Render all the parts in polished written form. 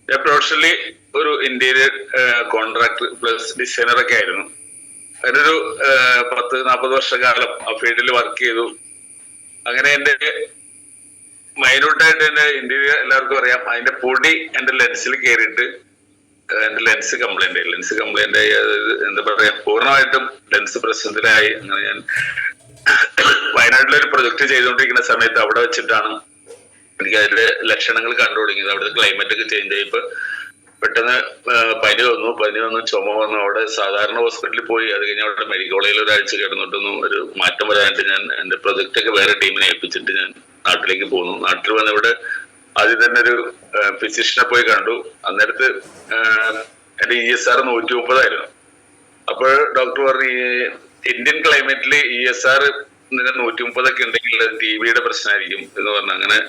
ഞാൻ പ്രൊഫഷണലി ഒരു interior contractor plus designer ഒക്കെ ആയിരുന്നു. അതിനൊരു 40 വർഷക്കാലം ആ ഫീൽഡിൽ വർക്ക് ചെയ്തു. അങ്ങനെ എന്റെ മൈന്യൂട്ടായിട്ട് എന്റെ ഇന്റീരിയർ എല്ലാവർക്കും അറിയാം. അതിന്റെ പൊടി എന്റെ ലെൻസിൽ കയറിയിട്ട് എന്റെ ലെൻസ് കംപ്ലൈന്റ് ആയി. അതായത് എന്താ പറയാ, പൂർണ്ണമായിട്ടും ലെൻസ് പ്രശ്നത്തിലായി. അങ്ങനെ ഞാൻ വയനാട്ടിലൊരു പ്രൊജക്ട് ചെയ്തുകൊണ്ടിരിക്കുന്ന സമയത്ത് അവിടെ വെച്ചിട്ടാണ് എനിക്ക് അതിന്റെ ലക്ഷണങ്ങൾ കണ്ടു തുടങ്ങിയത്. അവിടുത്തെ ക്ലൈമറ്റ് ഒക്കെ ചേഞ്ച് ആയിപ്പോ പെട്ടെന്ന് പനി വന്നു, ചുമ വന്നു. അവിടെ സാധാരണ ഹോസ്പിറ്റലിൽ പോയി. അത് കഴിഞ്ഞ് അവിടെ മെഡിക്കൽ കോളേജിൽ ഒരാഴ്ച കിടന്നിട്ടൊന്നും ഒരു മാറ്റം വരാനായിട്ട് ഞാൻ എന്റെ പ്രൊജക്റ്റ് ഒക്കെ വേറെ ടീമിനെ ഏൽപ്പിച്ചിട്ട് ഞാൻ നാട്ടിലേക്ക് പോന്നു. നാട്ടിൽ വന്ന് ഇവിടെ ആദ്യം തന്നെ ഒരു ഫിസിഷ്യനെ പോയി കണ്ടു. അന്നേരത്ത് എന്റെ ESR 130 അപ്പോൾ ഡോക്ടർ പറഞ്ഞു, ഇന്ത്യൻ ക്ലൈമറ്റിൽ ESR 130 ഉണ്ടെങ്കിൽ TBയുടെ പ്രശ്നമായിരിക്കും എന്ന് പറഞ്ഞു. അങ്ങനെ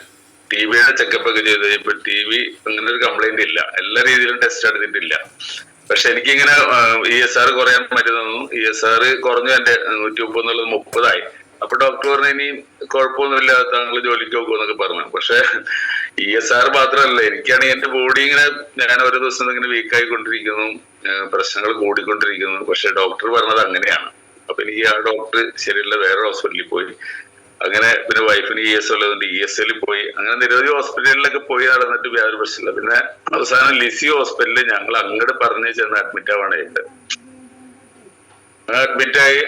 TBയുടെ ചെക്കപ്പ് ഒക്കെ ചെയ്ത് കഴിഞ്ഞപ്പോൾ TB അങ്ങനെ ഒരു കംപ്ലൈന്റ് ഇല്ല. എല്ലാ രീതിയിലും ടെസ്റ്റ് എടുത്തിട്ടില്ല. പക്ഷെ എനിക്കിങ്ങനെ ESR കുറയാൻ മരുന്ന് തന്നു. ESR കുറഞ്ഞു, എന്റെ 130 എന്നുള്ളത് 30 അപ്പൊ ഡോക്ടർ പറഞ്ഞു, ഇനി കുഴപ്പമൊന്നുമില്ല, താങ്കൾ ജോലിക്ക് പോകുമെന്നൊക്കെ പറഞ്ഞു. പക്ഷെ ESR മാത്രമല്ല, എനിക്കാണെങ്കിൽ എന്റെ ബോഡി ഇങ്ങനെ ഞാൻ ഓരോ ദിവസം ഇങ്ങനെ വീക്കായിക്കൊണ്ടിരിക്കുന്നു, പ്രശ്നങ്ങൾ കൂടിക്കൊണ്ടിരിക്കുന്നു. പക്ഷെ ഡോക്ടർ പറഞ്ഞത് അങ്ങനെയാണ്. അപ്പൊ എനിക്ക് ആ ഡോക്ടർ ശരിയല്ല, വേറെ ഹോസ്പിറ്റലിൽ പോയി. അങ്ങനെ പിന്നെ വൈഫിന് ES ഉള്ളതുകൊണ്ട് ESL പോയി. അങ്ങനെ നിരവധി ഹോസ്പിറ്റലിലൊക്കെ പോയി നടന്നിട്ട് യാതൊരു പ്രശ്നമില്ല. പിന്നെ അവസാനം ലിസി ഹോസ്പിറ്റലിൽ ഞങ്ങൾ അങ്ങോട്ട് പറഞ്ഞ് ചെന്ന് അഡ്മിറ്റ് ആവാണ് ചെയ്തത്. അഡ്മിറ്റായി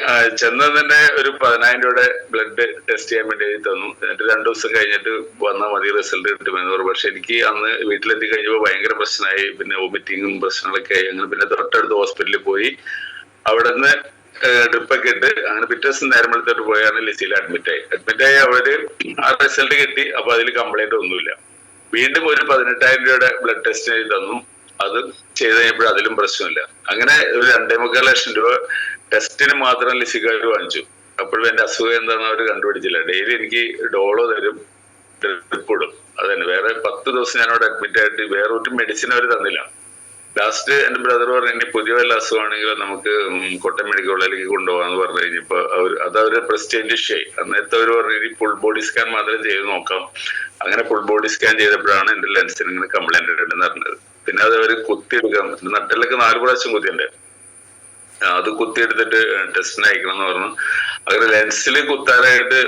ചെന്ന് തന്നെ ഒരു 10,000 രൂപയുടെ ബ്ലഡ് ടെസ്റ്റ് ചെയ്യാൻ വേണ്ടി തന്നു. എന്നിട്ട് 2 ദിവസം കഴിഞ്ഞിട്ട് വന്നാൽ മതി, റിസൾട്ട് കിട്ടുമെന്ന് പറഞ്ഞു. പക്ഷെ എനിക്ക് അന്ന് വീട്ടിലെത്തി കഴിഞ്ഞപ്പോൾ ഭയങ്കര പ്രശ്നമായി. പിന്നെ വോമിറ്റിങ്ങും പ്രശ്നങ്ങളൊക്കെ ആയി. അങ്ങനെ പിന്നെ തൊട്ടടുത്ത ഹോസ്പിറ്റലിൽ പോയി. അവിടെ നിന്ന് ഡ്രിപ്പൊക്കെ ഇട്ട് അങ്ങനെ പിറ്റേ ദിവസം നേരമ്പളത്തോട്ട് പോയാണ് ലിസിയിൽ അഡ്മിറ്റായി. അവര് ആ റിസൾട്ട് കിട്ടി. അപ്പൊ അതിൽ കംപ്ലൈന്റ് ഒന്നുമില്ല. വീണ്ടും ഒരു 18,000 രൂപയുടെ ബ്ലഡ് ടെസ്റ്റ് ചെയ്ത് തന്നു. അത് ചെയ്ത് കഴിഞ്ഞപ്പോൾ അതിലും പ്രശ്നമില്ല. അങ്ങനെ ഒരു 2.25 ലക്ഷം രൂപ ടെസ്റ്റിന് മാത്രം ലിസിക്കാർ വാങ്ങിച്ചു. അപ്പോഴും എന്റെ അസുഖം എന്താണെന്ന് അവർ കണ്ടുപിടിച്ചില്ല. ഡെയിലി എനിക്ക് ഡോളോ തരും, ഡ്രിപ്പ് ഇടും. അതന്നെ. വേറെ 10 ദിവസം ഞാനവിടെ അഡ്മിറ്റ് ആയിട്ട് വേറെ ഒരു മെഡിസിൻ അവർ തന്നില്ല. ലാസ്റ്റ് എന്റെ ബ്രദർ പറഞ്ഞു, ഇനി പുതിയ വല്ല അസുഖമാണെങ്കിൽ നമുക്ക് കോട്ടയം മെഡിക്കൽ കോളേജിലേക്ക് കൊണ്ടുപോകാന്ന് പറഞ്ഞു കഴിഞ്ഞപ്പോ അവര് പ്രസ്റ്റേജ് ഇഷ്യൂ ആയി. അന്നേരത്തെ അവർ പറഞ്ഞു, ഇനി ഫുൾ ബോഡി സ്കാൻ മാത്രം ചെയ്ത് നോക്കാം. അങ്ങനെ ഫുൾ ബോഡി സ്കാൻ ചെയ്തപ്പോഴാണ് എന്റെ ലെൻസിന് ഇങ്ങനെ കംപ്ലൈന്റ് ഉണ്ടെന്ന് അറിഞ്ഞത്. പിന്നെ അത് അവര് കുത്തിയെടുക്കാം, നട്ടലൊക്കെ 4 പ്രാവശ്യം കുത്തിയുണ്ട്. അത് കുത്തിയെടുത്തിട്ട് ടെസ്റ്റിന് അയക്കണം എന്ന് പറഞ്ഞു. അങ്ങനെ ലെൻസിൽ കുത്താനായിട്ട്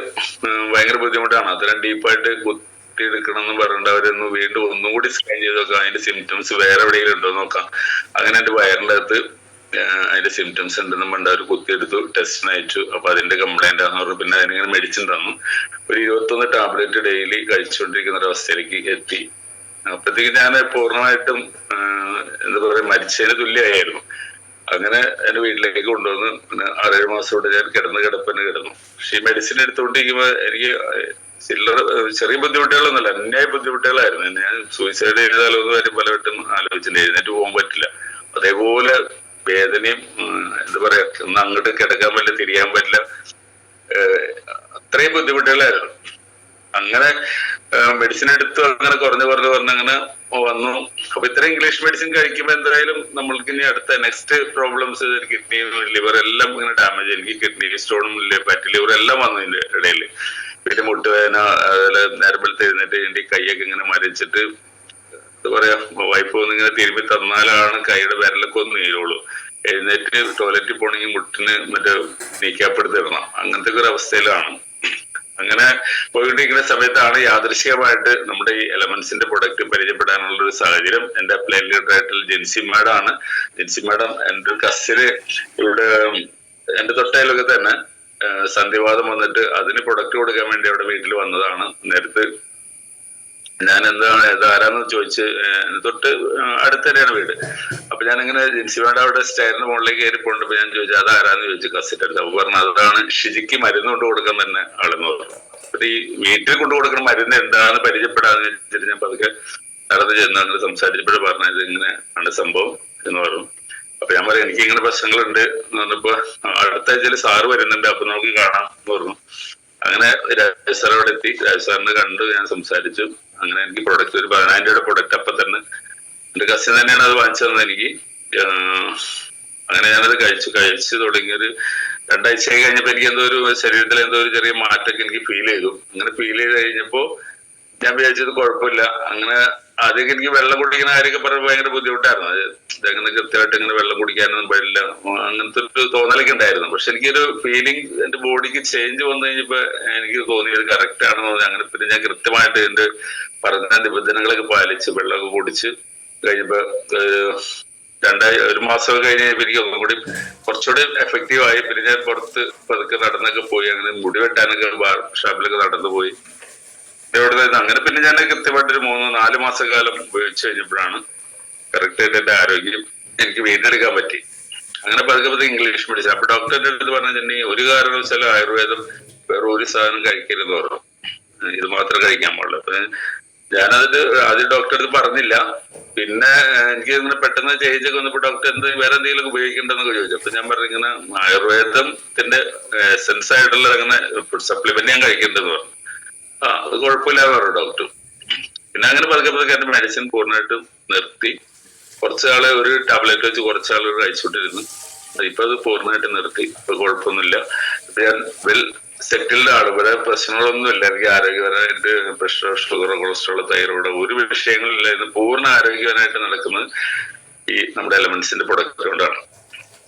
ഭയങ്കര ബുദ്ധിമുട്ടാണ്. അത്രയും ഡീപ്പായിട്ട് കുത്തിയെടുക്കണം എന്ന് പറഞ്ഞിട്ട് അവരൊന്ന് വീണ്ടും ഒന്നുകൂടി സ്കാൻ ചെയ്ത് നോക്കാം, അതിന്റെ സിംറ്റംസ് വേറെ എവിടെയെങ്കിലും ഉണ്ടോ നോക്കാം. അങ്ങനെ എന്റെ വയറിന്റെ അകത്ത് അതിന്റെ സിംറ്റംസ് ഉണ്ടെന്നും പണ്ട് അവർ കുത്തിയെടുത്തു, ടെസ്റ്റിന് അയച്ചു. അപ്പൊ അതിന്റെ കംപ്ലൈന്റ് ആണെന്ന് പറഞ്ഞു. പിന്നെ അതിനിങ്ങനെ മെഡിസിൻ തന്നു. ഒരു 21 ടാബ്ലറ്റ് ഡെയിലി കഴിച്ചുകൊണ്ടിരിക്കുന്ന ഒരു അവസ്ഥയിലേക്ക് എത്തി. അപ്പോഴത്തേക്ക് ഞാൻ പൂർണ്ണമായിട്ടും എന്താ പറയാ, മരിച്ചതിന് തുല്യമായിരുന്നു. അങ്ങനെ എന്റെ വീട്ടിലേക്ക് കൊണ്ടുവന്ന് പിന്നെ 6-7 മാസം കൊണ്ട് ഞാൻ കിടപ്പന്നെ കിടന്നു. പക്ഷെ ഈ മെഡിസിൻ എടുത്തുകൊണ്ടിരിക്കുമ്പോ എനിക്ക് ചെറിയ ബുദ്ധിമുട്ടുകളൊന്നുമല്ല, അന്യായ ബുദ്ധിമുട്ടുകളായിരുന്നു. ഞാൻ സൂയിസൈഡ് ചെയ്താലോ എന്ന് കാര്യം പലവട്ടം ആലോചിച്ചിട്ട് എഴുന്നേറ്റ് പോകാൻ പറ്റില്ല. അതേപോലെ വേദനയും എന്താ പറയാ, ഒന്ന് അങ്ങോട്ട് കിടക്കാൻ പറ്റില്ല, തിരിയാൻ പറ്റില്ല, അത്രയും ബുദ്ധിമുട്ടുകളായിരുന്നു. അങ്ങനെ മെഡിസിൻ എടുത്തു. അങ്ങനെ കുറഞ്ഞ് അങ്ങനെ വന്നു. അപ്പൊ ഇത്ര ഇംഗ്ലീഷ് മെഡിസിൻ കഴിക്കുമ്പോ എന്തായാലും നമ്മൾക്ക് ഇനി അടുത്ത നെക്സ്റ്റ് പ്രോബ്ലംസ്, കിഡ്നി, ലിവർ എല്ലാം ഇങ്ങനെ ഡാമേജ്. എനിക്ക് കിഡ്നി സ്റ്റോണും ഫാറ്റി ലിവർ എല്ലാം വന്നു ഇതിന്റെ ഇടയിൽ. പിന്നെ മുട്ടുവേദന, അതുപോലെ നേരമ്പലത്ത് എഴുന്നേറ്റ് എന്റെ കൈയൊക്കെ ഇങ്ങനെ മരിച്ചിട്ട് എന്താ പറയാ, വൈഫ് ഒന്ന് ഇങ്ങനെ തിരുമ്പി തന്നാലാണ് കൈയുടെ വിരലൊക്കെ ഒന്ന് നീരുള്ളൂ. എഴുന്നേറ്റ് ടോയ്ലറ്റിൽ പോണെങ്കിൽ മുട്ടിന് നീക്കാപ്പെടുത്തിടണം. അങ്ങനത്തെ ഒരു അവസ്ഥയിലാണ്. അങ്ങനെ പോയിക്കൊണ്ടിരിക്കുന്ന സമയത്താണ് യാദൃശികമായിട്ട് നമ്മുടെ ഈ എലമെന്റ്സിന്റെ പ്രൊഡക്റ്റ് പരിചയപ്പെടാനുള്ള ഒരു സാഹചര്യം. എന്റെ അപ്ലൈൻ ലീഡറായിട്ടുള്ള ജെൻസി മാഡാണ്. ജെൻസി മാഡം എന്റെ ഒരു കസിന് ഇവിടെ എന്റെ തൊട്ടയിലൊക്കെ തന്നെ സന്ധിവാദം വന്നിട്ട് അതിന് പ്രൊഡക്റ്റ് കൊടുക്കാൻ വേണ്ടി അവിടെ വീട്ടിൽ വന്നതാണ്. നേരത്തെ ഞാൻ ഇതാരാന്ന് ചോദിച്ച്, തൊട്ട് അടുത്ത് തന്നെയാണ് വീട്. അപ്പൊ ഞാനിങ്ങനെ ജെൻസി മാഡം അവിടെ സ്റ്റയറിന് മുകളിലേക്ക് കയറി പോകണ്ടപ്പോ ഞാൻ ചോദിച്ചു, അതാരാന്ന് ചോദിച്ചു കസിറ്റ് എടുത്ത്. അപ്പൊ പറഞ്ഞു, അതാണ് ഷിജിക്ക് മരുന്ന് കൊണ്ട് കൊടുക്കാൻ തന്നെ ആളെന്ന് പറഞ്ഞു. അപ്പൊ ഈ വീട്ടിൽ കൊണ്ടു കൊടുക്കുന്ന മരുന്ന് എന്താണെന്ന് പരിചയപ്പെടാന്ന് വെച്ചിട്ട് ഞാൻ പതുക്കെ നടന്ന് ചെന്ന് അങ്ങനെ സംസാരിച്ചപ്പോഴും പറഞ്ഞത് ഇങ്ങനെ ആണ് സംഭവം എന്ന് പറഞ്ഞു. അപ്പൊ ഞാൻ പറയാം, എനിക്ക് ഇങ്ങനെ പ്രശ്നങ്ങളുണ്ട് എന്ന് പറഞ്ഞപ്പോ അടുത്ത ആഴ്ചയിൽ സാറ് വരുന്നുണ്ട്, അപ്പൊ നമുക്ക് കാണാം എന്ന് പറഞ്ഞു. അങ്ങനെ രാജ് സാർ അവിടെ എത്തി. രാജ് സാറിനെ കണ്ടു, ഞാൻ സംസാരിച്ചു. അങ്ങനെ എനിക്ക് പ്രൊഡക്റ്റ് ഒരു 10,000 രൂപയുടെ പ്രൊഡക്റ്റ് അപ്പൊ തന്നെ എന്റെ കസിൻ തന്നെയാണ് അത് വാങ്ങിച്ചു തന്നത് എനിക്ക്. അങ്ങനെ ഞാനത് കഴിച്ചു തുടങ്ങിയൊരു 2 ആഴ്ച കഴിഞ്ഞപ്പോ എനിക്ക് എന്തോ ഒരു ശരീരത്തിൽ എന്തോ ഒരു ചെറിയ മാറ്റമൊക്കെ എനിക്ക് ഫീൽ ചെയ്തു. അങ്ങനെ ഫീൽ ചെയ്ത് കഴിഞ്ഞപ്പോ ഞാൻ വിചാരിച്ചത് കുഴപ്പമില്ല. അങ്ങനെ ആദ്യമൊക്കെ എനിക്ക് വെള്ളം കുടിക്കുന്ന കാര്യമൊക്കെ പറയുമ്പോൾ ഭയങ്കര ബുദ്ധിമുട്ടായിരുന്നു. ഇതെങ്ങനെ കൃത്യമായിട്ട് ഇങ്ങനെ വെള്ളം കുടിക്കാനൊന്നും പാടില്ല, അങ്ങനത്തെ ഒരു തോന്നലൊക്കെ ഉണ്ടായിരുന്നു. പക്ഷെ എനിക്കൊരു ഫീലിംഗ് എന്റെ ബോഡിക്ക് ചേഞ്ച് വന്നു കഴിഞ്ഞപ്പോ എനിക്ക് തോന്നിയത് കറക്റ്റ് ആണെന്ന് തോന്നി. അങ്ങനെ പിന്നെ ഞാൻ കൃത്യമായിട്ട് എന്റെ പറഞ്ഞ നിബന്ധനകളൊക്കെ പാലിച്ച് വെള്ളമൊക്കെ കുടിച്ച് കഴിഞ്ഞപ്പോ ഒരു മാസമൊക്കെ കഴിഞ്ഞ് എനിക്ക് ഒന്നും കൂടി കുറച്ചുകൂടി എഫക്റ്റീവ് ആയി. പിന്നെ ഞാൻ പുറത്ത് പതുക്കെ നടന്നൊക്കെ പോയി, അങ്ങനെ മുടി വെട്ടാനൊക്കെ ബാർ ഷാപ്പിലൊക്കെ നടന്നു പോയി. ഇവിടെ അങ്ങനെ പിന്നെ ഞാൻ കൃത്യമായിട്ടൊരു 3-4 മാസക്കാലം ഉപയോഗിച്ച് കഴിഞ്ഞപ്പോഴാണ് കറക്റ്റ് ആയിട്ട് എന്റെ ആരോഗ്യം എനിക്ക് വീണ്ടെടുക്കാൻ പറ്റി. അങ്ങനെ പതുക്കെ പതുക്കെ ഇംഗ്ലീഷ് മെഡിസിൻ. അപ്പൊ ഡോക്ടറിന്റെ അടുത്ത് പറഞ്ഞിട്ടുണ്ടെങ്കിൽ ഒരു കാരണവശാലും ആയുർവേദം വേറെ ഒരു സാധനം കഴിക്കരുതെന്ന് പറഞ്ഞു, ഇത് മാത്രം കഴിക്കാൻ പാടുള്ളൂ. അപ്പൊ ഞാനതിട്ട് ആദ്യം ഡോക്ടറെ അടുത്ത് പറഞ്ഞില്ല. പിന്നെ എനിക്ക് ഇങ്ങനെ പെട്ടെന്ന് ചേഞ്ച് ഒക്കെ വന്നപ്പോ ഡോക്ടർ വേറെ എന്തെങ്കിലും ഉപയോഗിക്കണ്ടെന്നൊക്കെ ചോദിച്ചു. അപ്പൊ ഞാൻ പറഞ്ഞു ഇങ്ങനെ ആയുർവേദത്തിന്റെ എസെൻസ് ആയിട്ടുള്ള അങ്ങനെ സപ്ലിമെന്റ് ഞാൻ കഴിക്കേണ്ടതെന്ന് പറഞ്ഞു. അത് കുഴപ്പമില്ലാന്ന് പറഞ്ഞു ഡോക്ടർ. പിന്നെ അങ്ങനെ പതുക്കെ പതുക്കെ എന്റെ മെഡിസിൻ പൂർണ്ണമായിട്ടും നിർത്തി. കുറച്ചാള് ഒരു ടാബ്ലറ്റ് വെച്ച് കുറച്ചാൾ കഴിച്ചുകൊണ്ടിരുന്നു. ഇപ്പൊ അത് പൂർണ്ണമായിട്ട് നിർത്തി. ഇപ്പൊ കുഴപ്പമൊന്നുമില്ല. ഞാൻ വെൽ സെറ്റിൽഡ് ആണ്. ഇവിടെ പ്രശ്നങ്ങളൊന്നുമില്ല. എനിക്ക് ആരോഗ്യപരമായിട്ട് പ്രഷർ, ഷുഗർ, കൊളസ്ട്രോൾ, തൈറോയ്ഡ് ഒരു വിഷയങ്ങളില്ല. ഇത് പൂർണ്ണ ആരോഗ്യപരമായിട്ട് നടക്കുന്നത് ഈ നമ്മുടെ എലമെന്റ്സിന്റെ പ്രൊഡക്റ്റ് കൊണ്ടാണ്.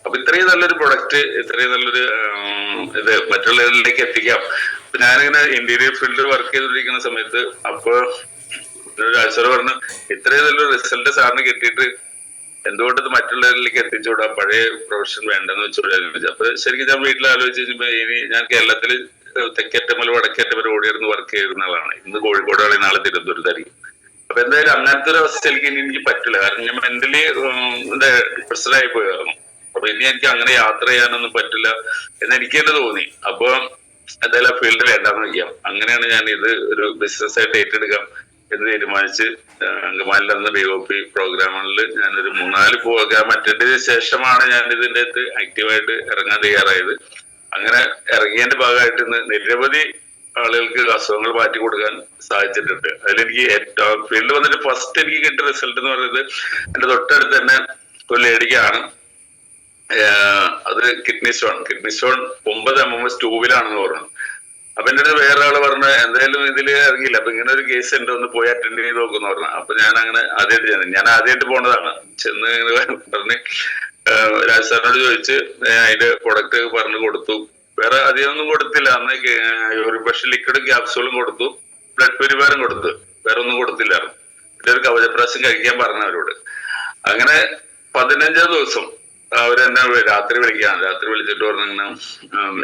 അപ്പൊ ഇത്രയും നല്ലൊരു പ്രൊഡക്റ്റ്, ഇത്രയും നല്ലൊരു ഇത് മറ്റുള്ളവരിലേക്ക് എത്തിക്കാം. അപ്പൊ ഞാനിങ്ങനെ ഇന്റീരിയർ ഫീൽഡിൽ വർക്ക് ചെയ്തുകൊണ്ടിരിക്കുന്ന സമയത്ത് അപ്പൊ ആഴ്ച പറഞ്ഞു ഇത്രയും നല്ലൊരു റിസൾട്ട് സാറിന് കിട്ടിയിട്ട് എന്തുകൊണ്ട് ഇത് മറ്റുള്ളവരിലേക്ക് എത്തിച്ചുകൂടാ, പഴയ പ്രൊഫഷൻ വേണ്ടെന്ന് വെച്ചുകൂടാ. അപ്പൊ ശരിക്കും ഞാൻ വീട്ടിൽ ആലോചിച്ച് കഴിഞ്ഞപ്പോ ഇനി ഞാൻ കേരളത്തിൽ തെക്കേറ്റം മുതൽ വടക്കേറ്റം വരെ ഓടിയിരുന്ന് വർക്ക് ചെയ്യുന്ന ആളാണ്. ഇന്ന് കോഴിക്കോടാണ്, നാളെ തിരുവനന്തപുരത്തായിരിക്കും. അപ്പൊ എന്തായാലും അങ്ങനത്തെ ഒരു അവസ്ഥയിലേക്ക് ഇനി എനിക്ക് പറ്റില്ല. കാരണം ഞാൻ മെന്റലി ഡിപ്രസ്ഡായി പോയായിരുന്നു. അപ്പൊ ഇനി എനിക്ക് അങ്ങനെ യാത്ര ചെയ്യാനൊന്നും പറ്റില്ല എന്ന് എനിക്ക് തന്നെ തോന്നി. അപ്പൊ എന്തായാലും ആ ഫീൽഡ് വേണ്ടാന്ന് വയ്ക്കാം. അങ്ങനെയാണ് ഞാൻ ഇത് ഒരു ബിസിനസ് ആയിട്ട് ഏറ്റെടുക്കാം എന്ന് തീരുമാനിച്ച് അങ്കമാലിൽ അന്ന് BOP പ്രോഗ്രാമുകളിൽ ഞാനൊരു 3-4 പ്രോഗ്രാം അറ്റൻഡ് ചെയ്ത ശേഷമാണ് ഞാൻ ഇതിന്റെ അകത്ത് ആക്റ്റീവായിട്ട് ഇറങ്ങാൻ തയ്യാറായത്. അങ്ങനെ ഇറങ്ങിയതിന്റെ ഭാഗമായിട്ട് ഇന്ന് നിരവധി ആളുകൾക്ക് അസുഖങ്ങൾ മാറ്റി കൊടുക്കാൻ സാധിച്ചിട്ടുണ്ട്. അതിലെനിക്ക് ഏറ്റവും ഫീൽഡ് വന്നിട്ട് ഫസ്റ്റ് എനിക്ക് കിട്ടിയ റിസൾട്ട് എന്ന് പറയുന്നത് എന്റെ തൊട്ടടുത്ത് തന്നെ ഒരു ലേഡിക്കാണ്. അത് കിഡ്നി സ്റ്റോൺ 9 mm ട്യൂബിലാണെന്ന് പറഞ്ഞു. അപ്പൊ എന്റെ അടുത്ത് വേറെ ആള് പറഞ്ഞ എന്തായാലും ഇതിൽ ഇറങ്ങിയില്ല, അപ്പൊ ഇങ്ങനെ ഒരു കേസ് ഉണ്ട്, ഒന്ന് പോയി അറ്റൻഡ് ചെയ്ത് നോക്കുന്ന പറഞ്ഞു. അപ്പൊ ഞാൻ അങ്ങനെ ആദ്യമായിട്ട് പോണതാണ്. ചെന്ന് പറഞ്ഞ് രാജ് സാറിനോട് ചോദിച്ച് അതിന്റെ പ്രൊഡക്റ്റ് പറഞ്ഞു കൊടുത്തു. വേറെ അധികമൊന്നും കൊടുത്തില്ല. അന്ന് യൂറിൻ ലിക്വിഡ് ക്യാപ്സൂളും കൊടുത്തു, ബ്ലഡ് പ്യൂരിഫയറും കൊടുത്തു, വേറെ ഒന്നും കൊടുത്തില്ലായിരുന്നു. പിന്നെ ഒരു കവചപ്രാശം കഴിക്കാൻ പറഞ്ഞു അവരോട്. അങ്ങനെ 15 ദിവസം അവരെന്നെ രാത്രി വിളിച്ചിട്ട് പറഞ്ഞു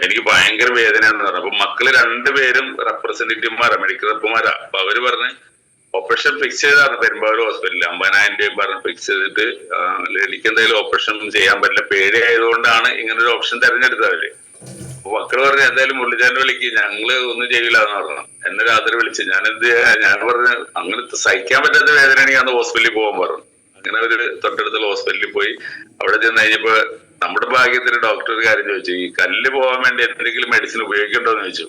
എനിക്ക് ഭയങ്കര വേദനയാണെന്ന് പറഞ്ഞു. അപ്പൊ മക്കള് 2 പേരും റെപ്രസെന്റേറ്റീവ്മാരാ, മെഡിക്കൽ റെപ്പുമാരാ. അപ്പൊ അവര് പറഞ്ഞ് ഓപ്പറേഷൻ ഫിക്സ് ചെയ്താണ് പെരുമ്പാവൂർ ഹോസ്പിറ്റലിൽ 50,000 രൂപ പറഞ്ഞ് ഫിക്സ് ചെയ്തിട്ട് എനിക്ക് എന്തായാലും ഓപ്പറേഷൻ ചെയ്യാൻ പറ്റില്ല, പേടി ആയതുകൊണ്ടാണ് ഇങ്ങനെ ഒരു ഓപ്ഷൻ തെരഞ്ഞെടുത്തത് അവര്. അപ്പൊ മക്കള് പറഞ്ഞു എന്തായാലും മുരളീധരനെ വിളിക്കും, ഞങ്ങള് ഒന്നും ചെയ്യില്ല എന്ന് പറഞ്ഞു. എന്നെ രാത്രി വിളിച്ച് ഞാൻ പറഞ്ഞു അങ്ങനെ സഹിക്കാൻ പറ്റാത്ത വേദനയാണെങ്കിൽ അന്ന് ഹോസ്പിറ്റലിൽ പോകാൻ പറഞ്ഞു. അങ്ങനെ അവര് തൊട്ടടുത്തുള്ള ഹോസ്പിറ്റലിൽ പോയി. അവിടെ ചെന്ന് കഴിഞ്ഞപ്പോ നമ്മുടെ ഭാഗ്യത്തിന് ഡോക്ടർ ഒരു കാര്യം ചോദിച്ചു, ഈ കല്ല് പോകാൻ വേണ്ടി എന്തെങ്കിലും മെഡിസിൻ ഉപയോഗിക്കണ്ടോ എന്ന് ചോദിച്ചു.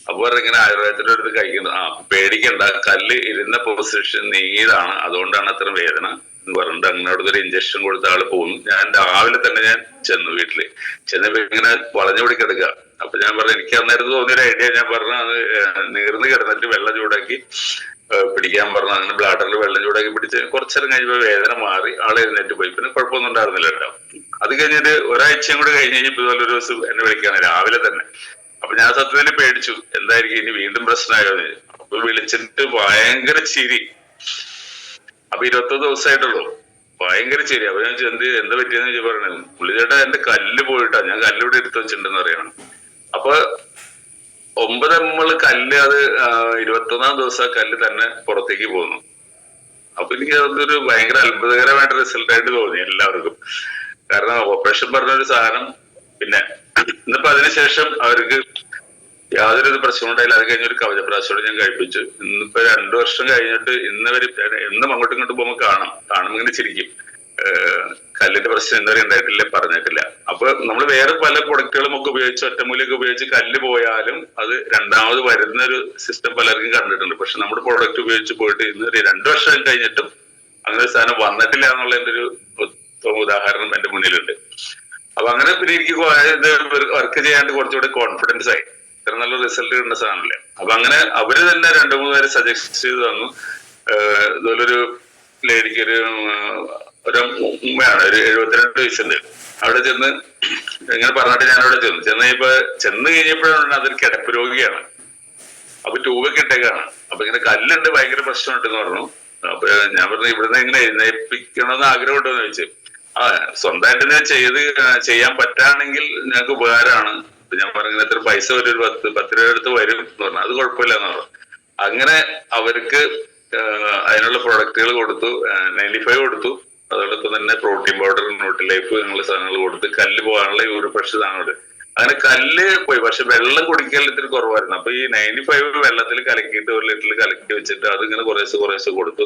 അപ്പൊ ഇങ്ങനെ ആയുർവേദത്തിന്റെ അടുത്ത് കഴിക്കുന്നത്, പേടിക്കണ്ട, കല്ല് ഇരുന്ന പൊസിഷൻ നീങ്ങിയതാണ്, അതുകൊണ്ടാണ് അത്ര വേദന എന്ന് പറഞ്ഞിട്ട് അങ്ങനെ അവിടുത്തെ ഒരു ഇഞ്ചക്ഷൻ കൊടുത്ത ആള് പോകുന്നു. ഞാൻ രാവിലെ തന്നെ ഞാൻ ചെന്നു, വീട്ടില് ചെന്നപ്പോ ഇങ്ങനെ വളഞ്ഞു പിടി കിടക്കുക. അപ്പൊ ഞാൻ പറഞ്ഞു എനിക്ക് അന്നേരത്ത് തോന്നിയൊരു ഐഡിയ, ഞാൻ പറഞ്ഞു അത് നീർന്ന് കിടന്നിട്ട് വെള്ളം ചൂടാക്കി പിടിക്കാൻ പറഞ്ഞു. അങ്ങനെ ബ്ലാഡറിൽ വെള്ളം ചൂടാക്കി പിടിച്ച് കുറച്ചേരം കഴിഞ്ഞപ്പോ വേദന മാറി, ആളെ എഴുന്നേറ്റ് പോയി. പിന്നെ കുഴപ്പമൊന്നും ഉണ്ടായിരുന്നില്ല കേട്ടോ. അത് കഴിഞ്ഞിട്ട് ഒരാഴ്ചയും കൂടെ കഴിഞ്ഞ് കഴിഞ്ഞപ്പോ ഇതുപോലൊരു ദിവസം എന്നെ വിളിക്കാണ് രാവിലെ തന്നെ. അപ്പൊ ഞാൻ സത്യത്തിൽ പേടിച്ചു, എന്തായിരിക്കും ഇനി വീണ്ടും പ്രശ്നമായോന്ന്. അപ്പൊ വിളിച്ചിട്ട് ഭയങ്കര ചിരി. അപ്പൊ 21 ദിവസമായിട്ടുള്ളൂ, ഭയങ്കര ചിരി. അപ്പൊ ഞാൻ എന്താ പറ്റിയെന്ന് വെച്ചാൽ പറയണേ, പുള്ളിച്ചേട്ടാ എന്റെ കല്ല് പോയിട്ടാ, ഞാൻ കല്ലിവിടെ എടുത്തു വെച്ചിട്ടുണ്ടെന്ന് പറയണം. അപ്പൊ 9 mm കല്ല്, അത് 21-ാം ദിവസം ആ കല്ല് തന്നെ പുറത്തേക്ക് പോകുന്നു. അപ്പൊ എനിക്ക് അതൊരു ഭയങ്കര അത്ഭുതകരമായിട്ട് റിസൾട്ട് ആയിട്ട് തോന്നി എല്ലാവർക്കും. കാരണം ഓപ്പറേഷൻ പറഞ്ഞൊരു സാധനം, പിന്നെ ഇന്നിപ്പോ അതിനുശേഷം അവർക്ക് യാതൊരു പ്രശ്നം ഉണ്ടായില്ല. അത് കഴിഞ്ഞൊരു കവചപ്രാശോടെ ഞാൻ കഴിപ്പിച്ചു. ഇന്നിപ്പോ 2 വർഷം കഴിഞ്ഞിട്ട് എന്നും അങ്ങോട്ടും ഇങ്ങോട്ടും പോകുമ്പോൾ കാണുമ്പോൾ ഇങ്ങനെ ചിരിക്കും. കല്ലിന്റെ പ്രശ്നം ഇന്നുവരെ ഉണ്ടായിട്ടില്ല, പറഞ്ഞിട്ടില്ല. അപ്പൊ നമ്മൾ വേറെ പല പ്രൊഡക്റ്റുകളും ഒക്കെ ഉപയോഗിച്ച്, ഒറ്റമൂലിയൊക്കെ ഉപയോഗിച്ച് കല്ല് പോയാലും അത് രണ്ടാമത് വരുന്ന ഒരു സിസ്റ്റം പലർക്കും കണ്ടിട്ടുണ്ട്. പക്ഷെ നമ്മുടെ പ്രൊഡക്റ്റ് ഉപയോഗിച്ച് പോയിട്ട് ഇന്നുവരെ 2 വർഷം കഴിഞ്ഞിട്ടും അങ്ങനെ ഒരു സാധനം വന്നിട്ടില്ല എന്നുള്ള എന്റെ ഒരു ഉദാഹരണം എന്റെ മുന്നിലുണ്ട്. അപ്പൊ അങ്ങനെ പിന്നെ എനിക്ക് വർക്ക് ചെയ്യാണ്ട് കുറച്ചുകൂടി കോൺഫിഡൻസ് ആയി. ഇത്ര നല്ല റിസൾട്ട് കിട്ടുന്ന സാധനമല്ലേ. അപ്പൊ അങ്ങനെ അവര് തന്നെ 2-3 പേര് സജസ്റ്റ് ചെയ്ത് തന്നു. ഇതുപോലൊരു ലേഡിക്ക് ഒരു ഉമ്മയാണ്, ഒരു 72 വയസ്സുണ്ട്. അവിടെ ചെന്ന് ഇങ്ങനെ പറഞ്ഞിട്ട് ഞാൻ അവിടെ ചെന്ന് കഴിഞ്ഞപ്പോഴാണ് അതൊരു കിടപ്പ് രോഗിയാണ്. അപ്പൊ ട്യൂബൊക്കെ ഇട്ടേക്കാണ്. അപ്പൊ ഇങ്ങനെ കല്ലുണ്ട്, ഭയങ്കര പ്രശ്നമുണ്ടെന്ന് പറഞ്ഞു. അപ്പൊ ഞാൻ പറഞ്ഞു ഇവിടുന്ന് ഇങ്ങനെ എഴുന്നേൽപ്പിക്കണമെന്ന് ആഗ്രഹമുണ്ടോന്ന് ചോദിച്ചു. സ്വന്തമായിട്ട് ചെയ്യാൻ പറ്റാണെങ്കിൽ ഞങ്ങൾക്ക് ഉപകാരമാണ്. ഞാൻ പറഞ്ഞ എത്ര പൈസ വരും, ഒരു 10 രൂപ അടുത്ത് വരും എന്ന് പറഞ്ഞു. അത് കുഴപ്പമില്ല എന്ന് പറഞ്ഞു. അങ്ങനെ അവർക്ക് അതിനുള്ള പ്രൊഡക്റ്റുകൾ കൊടുത്തു, 95 കൊടുത്തു. അതോടൊപ്പം തന്നെ പ്രോട്ടീൻ പൗഡർ, ന്യൂട്രിലൈഫ് അങ്ങനെയുള്ള സാധനങ്ങൾ കൊടുത്ത് കല്ല് പോകാനുള്ള യൂറിഫ്രഷ് സാധനങ്ങൾ. അങ്ങനെ കല്ല് പോയി. പക്ഷെ വെള്ളം കുടിക്കൽ ഇത്തിരി കുറവായിരുന്നു. അപ്പൊ ഈ 95 വെള്ളത്തിൽ കലക്കിയിട്ട് 1 ലിറ്ററിൽ കലക്കി വെച്ചിട്ട് അതിങ്ങനെ കുറേശ്ശെ കൊടുത്തു.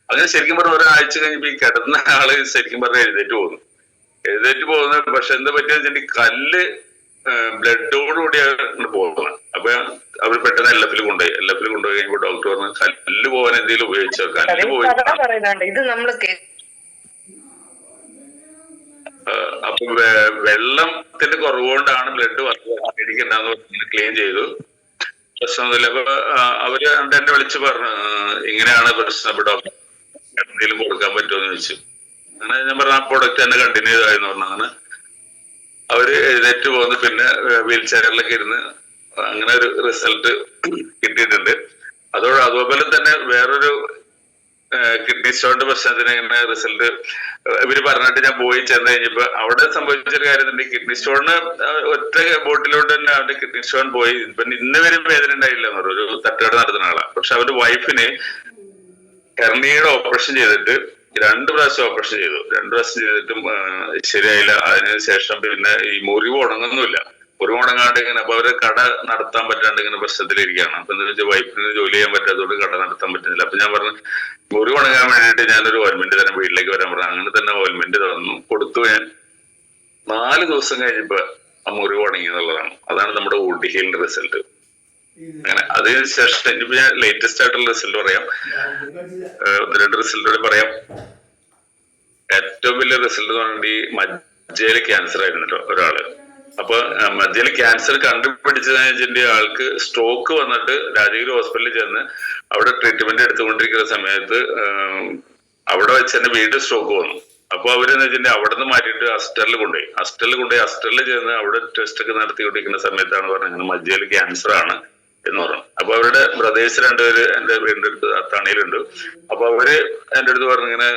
അങ്ങനെ ശരിക്കും പറഞ്ഞ ഒരാഴ്ച കഴിഞ്ഞപ്പോ ഈ കിടന്ന ആള് ശരിക്കും പറഞ്ഞാൽ എഴുന്നേറ്റ് പോകുന്നു. പക്ഷെ എന്താ പറ്റിയെന്ന് വെച്ചിട്ടുണ്ടെങ്കിൽ കല്ല് ബ്ലഡോടുകൂടി പോകുന്നത്. അപ്പൊ അവർ പെട്ടെന്ന് LF കൊണ്ടുപോയി. LF കൊണ്ടുപോയി കഴിയുമ്പോൾ ഡോക്ടർ പറഞ്ഞു കല്ല് പോകാൻ എന്തെങ്കിലും ഉപയോഗിച്ചോ. കല്ല് പോയി അപ്പൊ വെള്ളത്തിന്റെ കുറവുകൊണ്ടാണ് ബ്ലഡ് മേടിക്കണ്ടെന്ന് ക്ലെയിം ചെയ്തു. പ്രശ്നമൊന്നുമില്ല. അപ്പൊ അവര് എന്നെ വിളിച്ച് പറഞ്ഞു ഇങ്ങനെയാണ് പ്രശ്നം, അപ്പൊ ഡോക്ടർ എന്തെങ്കിലും കൊടുക്കാൻ പറ്റുമോ എന്ന് ചോദിച്ചു. അങ്ങനെ ഞാൻ പറഞ്ഞു ആ പ്രൊഡക്റ്റ് തന്നെ കണ്ടിന്യൂ ചെയ്തായിരുന്നു പറഞ്ഞു. അങ്ങനെ അവര് എഴുന്നേറ്റ് പോകുന്നു. പിന്നെ വീൽ ചെയറിലൊക്കെ ഇരുന്ന് അങ്ങനെ ഒരു റിസൾട്ട് കിട്ടിയിട്ടുണ്ട്. അതുപോലെ തന്നെ വേറൊരു കിഡ്നി സ്റ്റോണിന്റെ പ്രശ്നത്തിന് ഇങ്ങനെ റിസൾട്ട് ഇവര് പറഞ്ഞിട്ട് ഞാൻ പോയി ചെന്ന് കഴിഞ്ഞപ്പോ അവിടെ സംഭവിച്ചൊരു കാര്യം തന്നെ, കിഡ്നി സ്റ്റോണിന് ഒറ്റ ബോട്ടിലോട്ട് തന്നെ അവന്റെ കിഡ്നി സ്റ്റോൺ പോയി. പിന്നെ ഇന്ന് വരെ വേദന ഉണ്ടായില്ല എന്ന് പറഞ്ഞു. ഒരു തട്ടുകട നടത്തുന്ന ആളാണ്. പക്ഷെ അവന്റെ വൈഫിന് ഹെർണിയയുടെ ഓപ്പറേഷൻ ചെയ്തിട്ട് 2 പ്രാവശ്യം ഓപ്പറേഷൻ ചെയ്തു. 2 പ്രാവശ്യം ചെയ്തിട്ടും ശരിയായില്ല. അതിനുശേഷം പിന്നെ ഈ മുറിവ് ഉണങ്ങുന്നില്ല. മുറിവ് ഉണങ്ങാണ്ട് ഇങ്ങനെ അപ്പൊ അവര് കട നടത്താൻ പറ്റാണ്ട് ഇങ്ങനെ പ്രശ്നത്തിലിരിക്കുകയാണ്. അപ്പൊ എന്താ വെച്ചാൽ വൈഫിന് ജോലി ചെയ്യാൻ പറ്റാത്തതുകൊണ്ട് കട നടത്താൻ പറ്റുന്നില്ല. അപ്പൊ ഞാൻ പറഞ്ഞു മുറിവ് ഉണങ്ങാൻ വേണ്ടിയിട്ട് ഞാനൊരു ഓയിൽമെന്റ് തരാം, വീട്ടിലേക്ക് വരാൻ പറഞ്ഞു. അങ്ങനെ തന്നെ ഓയിൽമെന്റ് തന്നു, കൊടുത്തു. ഞാൻ 4 ദിവസം കഴിഞ്ഞപ്പോ ആ മുറിവ് ഉണങ്ങി എന്നുള്ളതാണ്. അതാണ് നമ്മുടെ വുഡ് ഹീലിന്റെ റിസൾട്ട്. അങ്ങനെ അതിനുശേഷം ഇനിയിപ്പോ ഞാൻ ലേറ്റസ്റ്റ് ആയിട്ടുള്ള റിസൾട്ട് പറയാം. 2 റിസൾട്ട് പറയാം. ഏറ്റവും വലിയ റിസൾട്ട് എന്ന് പറഞ്ഞിട്ട് ഈ മജ്ജയില് ക്യാൻസർ ആയിരുന്നല്ലോ ഒരാള്. അപ്പൊ മജ്ജയില് ക്യാൻസർ കണ്ടുപിടിച്ചതിന്റെ ആൾക്ക് സ്ട്രോക്ക് വന്നിട്ട് രാജഗിരി ഹോസ്പിറ്റലിൽ ചെന്ന് അവിടെ ട്രീറ്റ്മെന്റ് എടുത്തുകൊണ്ടിരിക്കുന്ന സമയത്ത് അവിടെ വെച്ച് തന്നെ വീണ്ടും സ്ട്രോക്ക് വന്നു. അപ്പൊ അവരെന്ന് വെച്ചിട്ടുണ്ടെങ്കിൽ അവിടെ നിന്ന് മാറ്റിയിട്ട് അസ്റ്ററിൽ കൊണ്ടുപോയി. അസ്റ്ററിൽ ചെന്ന് അവിടെ ടെസ്റ്റ് ഒക്കെ നടത്തിക്കൊണ്ടിരിക്കുന്ന സമയത്താണ് പറഞ്ഞത് ഇങ്ങനെ മജ്ജയില് ക്യാൻസർ ആണ് എന്ന് പറഞ്ഞു. അപ്പൊ അവരുടെ ബ്രദേഴ്സ് 2 പേര് എന്റെ വീടിന്റെ അടുത്ത് അത്താണിയിലുണ്ട്. അപ്പൊ അവര് എന്റെ അടുത്ത് പറഞ്ഞു ഇങ്ങനെ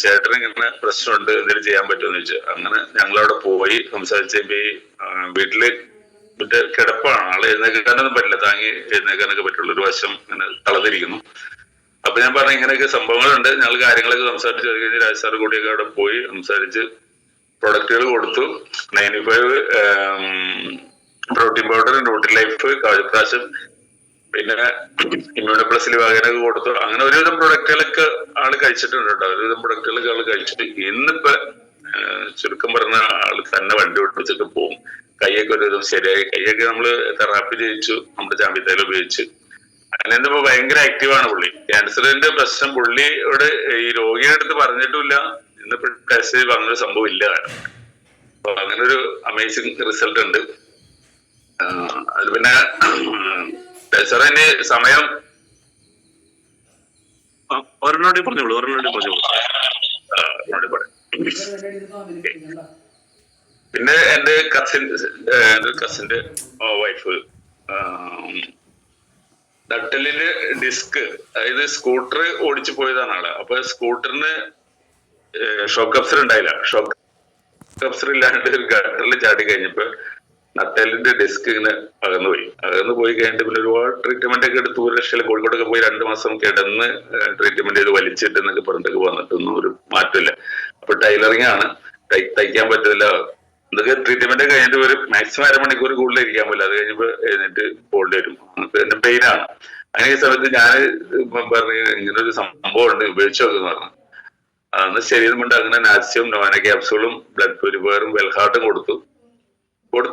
ചേട്ടന് ഇങ്ങനെ പ്രശ്നമുണ്ട്, എന്തെങ്കിലും ചെയ്യാൻ പറ്റുമെന്ന് ചോദിച്ചു. അങ്ങനെ ഞങ്ങളവിടെ പോയി സംസാരിച്ചപ്പോ ഈ വീട്ടില് മറ്റേ കിടപ്പാണ്, ആള് എഴുന്നേക്കാനൊന്നും പറ്റില്ല, താങ്ങി എഴുന്നേക്കാനൊക്കെ പറ്റുള്ളൂ, ഒരു വശം ഇങ്ങനെ തളർന്നിരിക്കുന്നു. അപ്പൊ ഞാൻ പറഞ്ഞു ഇങ്ങനെയൊക്കെ സംഭവങ്ങളുണ്ട്, ഞങ്ങൾ കാര്യങ്ങളൊക്കെ സംസാരിച്ച് കഴിഞ്ഞ് രാജസാർ കൂടിയൊക്കെ അവിടെ പോയി സംസാരിച്ച് പ്രൊഡക്റ്റുകൾ കൊടുത്തു. 95 പ്രോട്ടീൻ പൗഡർ, ന്യൂട്രിലൈഫ്, കാഴ്ചപ്രാശം, പിന്നെ ഇമ്മ്യൂണോ പ്ലസ് വകനൊക്കെ കൊടുത്തു. അങ്ങനെ ഒരുവിധം പ്രൊഡക്റ്റുകളൊക്കെ ആള് കഴിച്ചിട്ടുണ്ട് കേട്ടോ. ഒരുവിധം പ്രൊഡക്റ്റുകളൊക്കെ ആള് കഴിച്ചിട്ട് ഇന്നിപ്പോ ചുരുക്കം പറഞ്ഞ ആള് തന്നെ വണ്ടി ഓടിച്ചിട്ട് പോകും. കൈയൊക്കെ ഒരുവിധം ശരിയായി. കൈയൊക്കെ നമ്മള് തെറാപ്പി ചെയ്യിച്ചു, നമ്മുടെ ചാമ്പിത്തൈലം ഉപയോഗിച്ച്. അങ്ങനെ ഇന്നിപ്പോ ഭയങ്കര ആക്റ്റീവാണ് പുള്ളി. ക്യാൻസറിന്റെ പ്രശ്നം പുള്ളിയോട് ഈ രോഗിയുടെ അടുത്ത് പറഞ്ഞിട്ടില്ല. ഇന്നിപ്പോ ടെസ്റ്റ് ചെയ്ത് പറഞ്ഞൊരു സംഭവം ഇല്ല. അപ്പൊ അങ്ങനെ ഒരു അമേസിങ് റിസൾട്ട് ഉണ്ട്. അത് പിന്നെ സാറേ ഇനി സമയം ഒരെണ്ണോടെ പറഞ്ഞോളൂ. പിന്നെ എന്റെ കസിന്റെ വൈഫ് നട്ടലില് ഡിസ്ക്, അതായത് സ്കൂട്ടർ ഓടിച്ചു പോയതാണ് ആള്. അപ്പൊ സ്കൂട്ടറിന് ഷോക്ക് അബ്സർ ഉണ്ടായില്ല. ഷോക്ക് അബ്സർ ഇല്ലാണ്ട് ഗട്ടറിൽ ചാടി കഴിഞ്ഞപ്പോ നട്ടലിന്റെ ഡിസ്ക് ഇങ്ങനെ അകന്നു പോയി കഴിഞ്ഞിട്ട് പിന്നെ ഒരുപാട് ട്രീറ്റ്മെന്റ് ഒക്കെ എടുത്ത് 1 ലക്ഷം കോഴിക്കോട്ടൊക്കെ പോയി 2 മാസം കിടന്ന് ട്രീറ്റ്മെന്റ് ചെയ്ത് വലിച്ചിട്ട് എന്നൊക്കെ പറഞ്ഞിട്ടൊക്കെ വന്നിട്ടൊന്നും ഒരു മാറ്റമില്ല. അപ്പൊ ടൈലറിംഗ് ആണ്, തയ്ക്കാൻ പറ്റില്ല. ഇതൊക്കെ ട്രീറ്റ്മെന്റ് കഴിഞ്ഞിട്ട് ഒരു മാക്സിമം 1/2 മണിക്കൂർ കൂടുതൽ ഇരിക്കാൻ പറ്റില്ല. അത് കഴിഞ്ഞപ്പോ എഴുന്നേറ്റ് പോകേണ്ടി വരും. എന്റെ പെയിനാണ്. അങ്ങനെ ഈ സമയത്ത് ഞാൻ പറഞ്ഞു ഇങ്ങനൊരു സംഭവം ഉണ്ട്, ഉപയോഗിച്ചു നോക്കുന്നു പറഞ്ഞു. അന്ന് ശരീരം കൊണ്ട് അങ്ങനെ നാസിയം, നോവന ക്യാപ്സൂളും, ബ്ലഡ് പ്യൂരിഫയറും, വെൽഹാർട്ടും കൊടുത്തു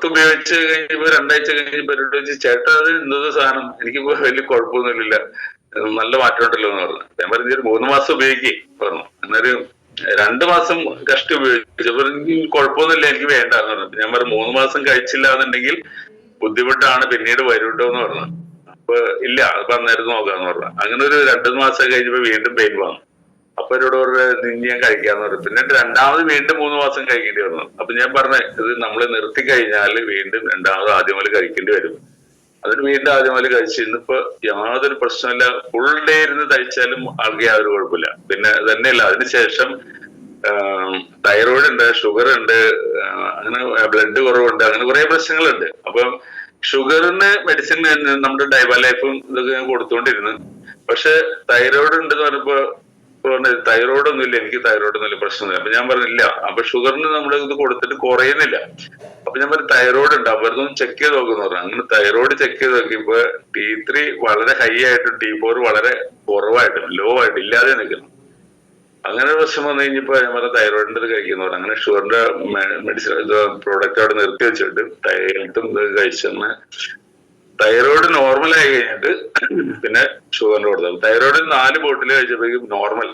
ഉപയോഗിച്ച് കഴിഞ്ഞപ്പോ 2 ആഴ്ച കഴിഞ്ഞപ്പോ ചോദിച്ചു ചേട്ടാ അത് എന്തോ സാധനം, എനിക്കിപ്പോ വലിയ കുഴപ്പമൊന്നുമില്ല, നല്ല മാറ്റം ഉണ്ടല്ലോ എന്ന് പറഞ്ഞു. ഞാൻ പറഞ്ഞു 3 മാസം ഉപയോഗിക്കേ പറഞ്ഞു. എന്നൊരു 2 മാസം കഷ്ടി ഉപയോഗിച്ചു. അപ്പൊ എനിക്ക് കുഴപ്പമൊന്നുമില്ല, എനിക്ക് വേണ്ടെന്ന് പറഞ്ഞു. ഞാൻ പറഞ്ഞു 3 മാസം കഴിച്ചില്ല എന്നുണ്ടെങ്കിൽ ബുദ്ധിമുട്ടാണ്, പിന്നീട് വരൂട്ടോ എന്ന് പറഞ്ഞു. അപ്പൊ ഇല്ല അപ്പൊ അന്നേരം നോക്കാന്ന് പറഞ്ഞു. അങ്ങനെ ഒരു 2 മാസം കഴിഞ്ഞപ്പോ വീണ്ടും പെയിൻ വന്നു. അപ്പൊ എന്നോട് പറഞ്ഞു ഇനി ഞാൻ കഴിക്കാന്ന് പറഞ്ഞു. പിന്നെ രണ്ടാമത് വീണ്ടും 3 മാസം കഴിക്കേണ്ടി വന്നു. അപ്പൊ ഞാൻ പറഞ്ഞ ഇത് നമ്മൾ നിർത്തി കഴിഞ്ഞാൽ വീണ്ടും രണ്ടാമത് ആദ്യം മുതൽ കഴിക്കേണ്ടി വരും. അതിന് വീണ്ടും ആദ്യം മുതൽ കഴിച്ചു. ഇന്നിപ്പോ യാതൊരു പ്രശ്നമില്ല. ഫുൾ ഡേ ഇരുന്ന് കഴിച്ചാലും ആൾക്ക് യാതൊരു കുഴപ്പമില്ല. പിന്നെ തന്നെയല്ല അതിനുശേഷം തൈറോയിഡ് ഉണ്ട്, ഷുഗർ ഉണ്ട്, അങ്ങനെ ബ്ലഡ് കുറവുണ്ട്, അങ്ങനെ കുറെ പ്രശ്നങ്ങളുണ്ട്. അപ്പം ഷുഗറിന് മെഡിസിൻ നമ്മുടെ ഡൈബലൈഫും ഇതൊക്കെ ഞാൻ കൊടുത്തുകൊണ്ടിരുന്നു. പക്ഷെ തൈറോയിഡ് ഉണ്ടെന്ന് പറഞ്ഞപ്പോ തൈറോയിഡ് ഒന്നുമില്ല, എനിക്ക് തൈറോയിഡ് ഒന്നുമില്ല, പ്രശ്നമൊന്നുമില്ല. അപ്പൊ ഞാൻ പറഞ്ഞില്ല. അപ്പൊ ഷുഗറിന് നമ്മൾ ഇത് കൊടുത്തിട്ട് കുറയുന്നില്ല. അപ്പൊ ഞാൻ പറഞ്ഞു തൈറോയിഡ് ഉണ്ട്, അപ്പൊ അതൊന്ന് ചെക്ക് ചെയ്ത് നോക്കുന്നു പറഞ്ഞു. അങ്ങനെ തൈറോയിഡ് ചെക്ക് ചെയ്ത് നോക്കിയപ്പോ T3 വളരെ ഹൈ ആയിട്ടും T4 വളരെ കുറവായിട്ടും ലോ ആയിട്ടും ഇല്ലാതെ നിൽക്കുന്നു. അങ്ങനെ ഒരു പ്രശ്നം വന്നു കഴിഞ്ഞപ്പോ ഞാൻ പറഞ്ഞ തൈറോയിഡിന്റെ ഇത് കഴിക്കുന്നു പറഞ്ഞു. അങ്ങനെ ഷുഗറിന്റെ മെഡിസിൻ പ്രോഡക്റ്റ് അവിടെ നിർത്തി വെച്ചിട്ട് ഹെൽത്തും ഇത് കഴിച്ചെന്ന് തൈറോയിഡ് നോർമൽ ആയി കഴിഞ്ഞിട്ട് പിന്നെ ഷുഗറിന്റെ കൊടുത്തത്. തൈറോയിഡ് 4 ബോട്ടിൽ കഴിച്ചപ്പോഴേക്കും നോർമൽ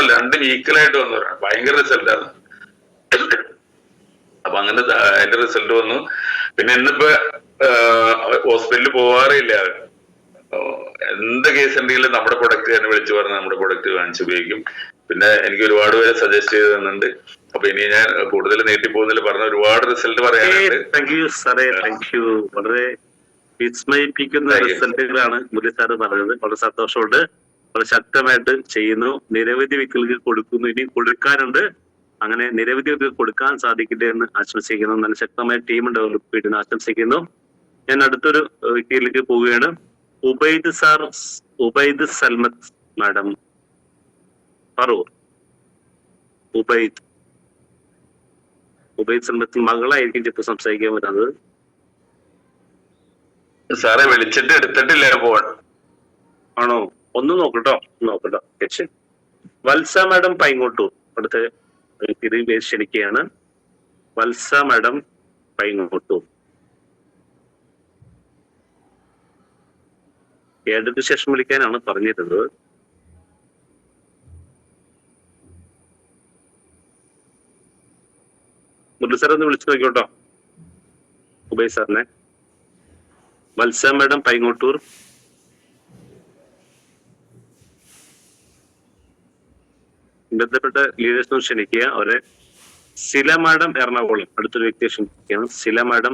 2 ഈക്വലായിട്ട് വന്നു പറയാം. ഭയങ്കര റിസൾട്ടാണ്. അപ്പൊ അങ്ങനെ അതിന്റെ റിസൾട്ട് വന്നു. പിന്നെ ഇന്നിപ്പോ ഹോസ്പിറ്റലിൽ പോവാറില്ല. എന്ത് കേസ് ഉണ്ടെങ്കിലും നമ്മുടെ പ്രൊഡക്റ്റ് തന്നെ വിളിച്ചു പറഞ്ഞ് നമ്മുടെ പ്രൊഡക്റ്റ് വാങ്ങിച്ച് ഉപയോഗിക്കും. പിന്നെ എനിക്ക് ഒരുപാട് പേരെ സജസ്റ്റ് ചെയ്ത് തന്നിട്ടുണ്ട്. അപ്പൊ ഇനി ഞാൻ കൂടുതൽ നീട്ടി പോകുന്നില്ല, പറഞ്ഞ ഒരുപാട് റിസൾട്ട് പറയാനുണ്ട്. താങ്ക് യു സാറേ, താങ്ക് യു. വളരെ വിസ്മയിപ്പിക്കുന്ന റിസൾട്ടുകളാണ് മുരളി സാറ് പറഞ്ഞത്. വളരെ സന്തോഷമുണ്ട്. വളരെ ശക്തമായിട്ട് ചെയ്യുന്നു. നിരവധി വ്യക്തികൾക്ക് കൊടുക്കുന്നു, ഇനി കൊടുക്കാനുണ്ട്. അങ്ങനെ നിരവധി വ്യക്തികൾക്ക് കൊടുക്കാൻ സാധിക്കട്ടെ എന്ന് ആശംസിക്കുന്നു. നല്ല ശക്തമായ ടീം ഡെവലപ്പ് ചെയ്യുന്നു ആശംസിക്കുന്നു. ഞാൻ അടുത്തൊരു വ്യക്തിയിലേക്ക് പോവുകയാണ്. ഉബൈദ് സൽമത്ത് മാഡം പറവൂർ. ഉബൈദ് സൽമത്ത് മകളായിരിക്കും ചിലപ്പോൾ സംസാരിക്കാൻ വരുന്നത്. സാറെ വിളിച്ചിട്ട് എടുത്തിട്ടില്ല ഫോൺ. ആണോ? ഒന്ന് നോക്കട്ടോ. ശരി. വത്സ മാഡം പൈങ്ങോട്ടൂർ അടുത്ത വ്യക്തി ക്ഷണിക്കുകയാണ്. വത്സ മാഡം പൈങ്ങോട്ടൂർ. ഏഴ് ശേഷം വിളിക്കാനാണ് പറഞ്ഞിരുന്നത്. മുരളി സാർ ഒന്ന് വിളിച്ചു നോക്കിയോട്ടോ ഉബൈദ് സാറിനെ. വത്സ മാഡം പൈങ്ങോട്ടൂർ. ബന്ധപ്പെട്ട ലീഡേഴ്സിനും ക്ഷണിക്കുക. അവരെ സില മാഡം എറണാകുളം അടുത്തൊരു വ്യക്തിയെ ക്ഷണിക്കുകയാണ്. സില മാഡം